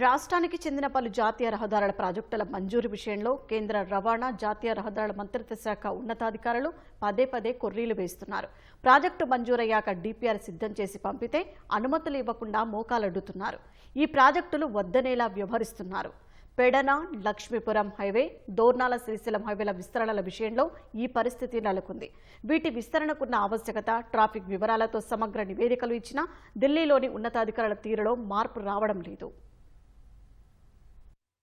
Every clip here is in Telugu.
రాష్ట్రానికి చెందిన పలు జాతీయ రహదారుల ప్రాజెక్టుల మంజూరు విషయంలో కేంద్ర రవాణా జాతీయ రహదారుల మంత్రిత్వ శాఖ ఉన్నతాధికారులు పదే పదే కొర్రీలు వేస్తున్నారు. ప్రాజెక్టు మంజూరయ్యాక డీపీఆర్ సిద్ధం చేసి పంపితే అనుమతులు ఇవ్వకుండా మోకాలడ్డుతున్నారు. ఈ ప్రాజెక్టులు వద్దనేలా వ్యవహరిస్తున్నారు. పెడన లక్ష్మీపురం హైవే, దోర్నాల శ్రీశైలం హైవేల విస్తరణల విషయంలో ఈ పరిస్థితి నెలకొంది. వీటి విస్తరణకున్న ఆవశ్యకత, ట్రాఫిక్ వివరాలతో సమగ్ర నివేదికలు ఇచ్చినా ఢిల్లీలోని ఉన్నతాధికారుల తీరులో మార్పు రావడం లేదు.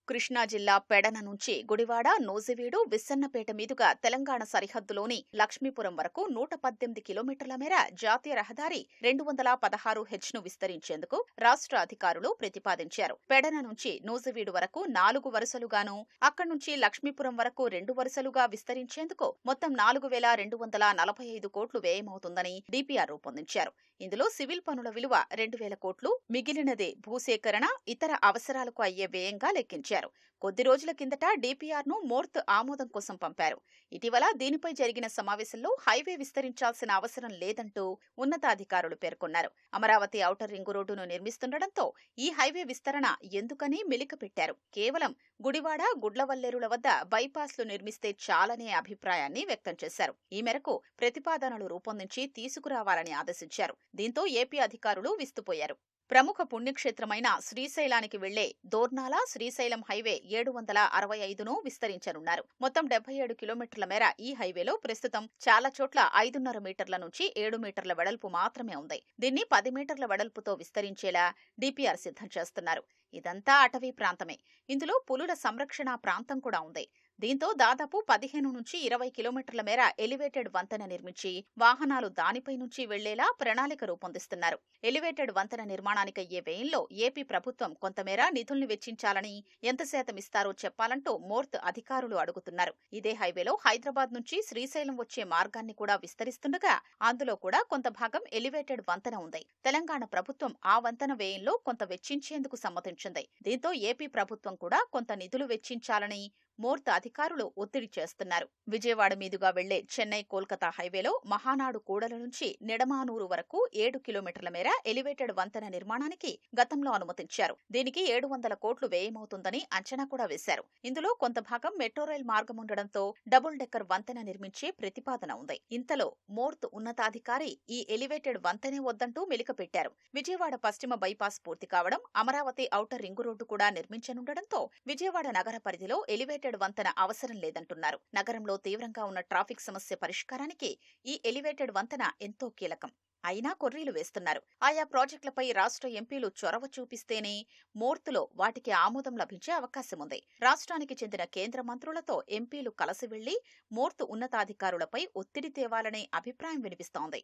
కృష్ణా జిల్లా పెడన నుంచి గుడివాడ, నూజివీడు, విస్సన్నపేట మీదుగా తెలంగాణ సరిహద్దులోని లక్ష్మీపురం వరకు 118 కిలోమీటర్ల మేర జాతీయ రహదారి 216H ను విస్తరించేందుకు రాష్ట్ర అధికారులు ప్రతిపాదించారు. పెడన నుంచి నూజివీడు వరకు 4 వరుసలుగాను, అక్కడి నుంచి లక్ష్మీపురం వరకు 2 వరుసలుగా విస్తరించేందుకు మొత్తం 4,245 కోట్లు వ్యయమవుతుందని డీపీఆర్ రూపొందించారు. ఇందులో సివిల్ పనుల విలువ 2,000 కోట్లు, మిగిలినదే భూసేకరణ, ఇతర అవసరాలకు అయ్యే వ్యయంగా లెక్కించారు. కొద్ది రోజుల కిందట డీపీఆర్ను మోర్త్ ఆమోదం కోసం పంపారు. ఇటీవల దీనిపై జరిగిన సమావేశంలో హైవే విస్తరించాల్సిన అవసరం లేదంటూ ఉన్నతాధికారులు పేర్కొన్నారు. అమరావతి ఔటర్ రింగు రోడ్డును నిర్మిస్తుండటంతో ఈ హైవే విస్తరణ ఎందుకని మెలికపెట్టారు. కేవలం గుడివాడ, గుడ్లవల్లేరుల వద్ద బైపాస్లు నిర్మిస్తే చాలనే అభిప్రాయాన్ని వ్యక్తం చేశారు. ఈ మేరకు ప్రతిపాదనలు రూపొందించి తీసుకురావాలని ఆదేశించారు. దీంతో ఏపీ అధికారులు విస్తుపోయారు. ప్రముఖ పుణ్యక్షేత్రమైన శ్రీశైలానికి వెళ్లే దోర్నాల శ్రీశైలం హైవే 765ను విస్తరించనున్నారు. మొత్తం 77 కిలోమీటర్ల మేర ఈ హైవేలో ప్రస్తుతం చాలా చోట్ల 5.5 మీటర్ల నుంచి 7 మీటర్ల వెడల్పు మాత్రమే ఉంది. దీన్ని 10 మీటర్ల వెడల్పుతో విస్తరించేలా డీపీఆర్ సిద్ధం చేస్తున్నారు. ఇదంతా అటవీ ప్రాంతమే. ఇందులో పులుల సంరక్షణ ప్రాంతం కూడా ఉంది. దీంతో దాదాపు 15 నుంచి 20 కిలోమీటర్ల మేర ఎలివేటెడ్ వంతెన నిర్మించి వాహనాలు దానిపై నుంచి వెళ్లేలా ప్రణాళిక రూపొందిస్తున్నారు. ఎలివేటెడ్ వంతెన నిర్మాణానికయ్యే వ్యయంలో ఏపీ ప్రభుత్వం కొంతమేర నిధుల్ని వెచ్చించాలని, ఎంత శాతం ఇస్తారో చెప్పాలంటూ మోర్త్ అధికారులు అడుగుతున్నారు. ఇదే హైవేలో హైదరాబాద్ నుంచి శ్రీశైలం వచ్చే మార్గాన్ని కూడా విస్తరిస్తుండగా అందులో కూడా కొంత భాగం ఎలివేటెడ్ వంతెన ఉంది. తెలంగాణ ప్రభుత్వం ఆ వంతెన వ్యయంలో కొంత వెచ్చించేందుకు సమ్మతించింది. దీంతో ఏపీ ప్రభుత్వం కూడా కొంత నిధులు వెచ్చించాలని మోర్త్ అధికారులు ఒత్తిడి చేస్తున్నారు. విజయవాడ మీదుగా వెళ్లే చెన్నై కోల్కతా హైవేలో మహానాడు కూడల నుంచి నిడమానూరు వరకు 7 కిలోమీటర్ల మేర ఎలివేటెడ్ వంతెన నిర్మాణానికి గతంలో అనుమతించారు. దీనికి 700 కోట్లు వ్యయమవుతుందని అంచనా కూడా వేశారు. ఇందులో కొంత భాగం మెట్రో రైల్ మార్గం ఉండడంతో డబుల్ డెక్కర్ వంతెన నిర్మించే ప్రతిపాదన ఉంది. ఇంతలో మోర్త్ ఉన్నతాధికారి ఈ ఎలివేటెడ్ వంతెనే వద్దంటూ మెలికపెట్టారు. విజయవాడ పశ్చిమ బైపాస్ పూర్తి కావడం, అమరావతి ఔటర్ రింగు రోడ్డు కూడా నిర్మించనుండడంతో విజయవాడ నగర పరిధిలో ఎలివేటెడ్ వంతెన అవసరం లేదంటున్నారు. నగరంలో తీవ్రంగా ఉన్న ట్రాఫిక్ సమస్య పరిష్కారానికి ఈ ఎలివేటెడ్ వంతెన ఎంతో కీలకం. అయినా కొర్రీలు వేస్తున్నారు. ఆయా ప్రాజెక్టులపై రాష్ట్ర ఎంపీలు చొరవ చూపిస్తేనే మోర్తులో వాటికి ఆమోదం లభించే అవకాశం ఉంది. రాష్ట్రానికి చెందిన కేంద్ర మంత్రులతో ఎంపీలు కలసి వెళ్లి మోర్తు ఉన్నతాధికారులపై ఒత్తిడి తేవాలనే అభిప్రాయం వినిపిస్తోంది.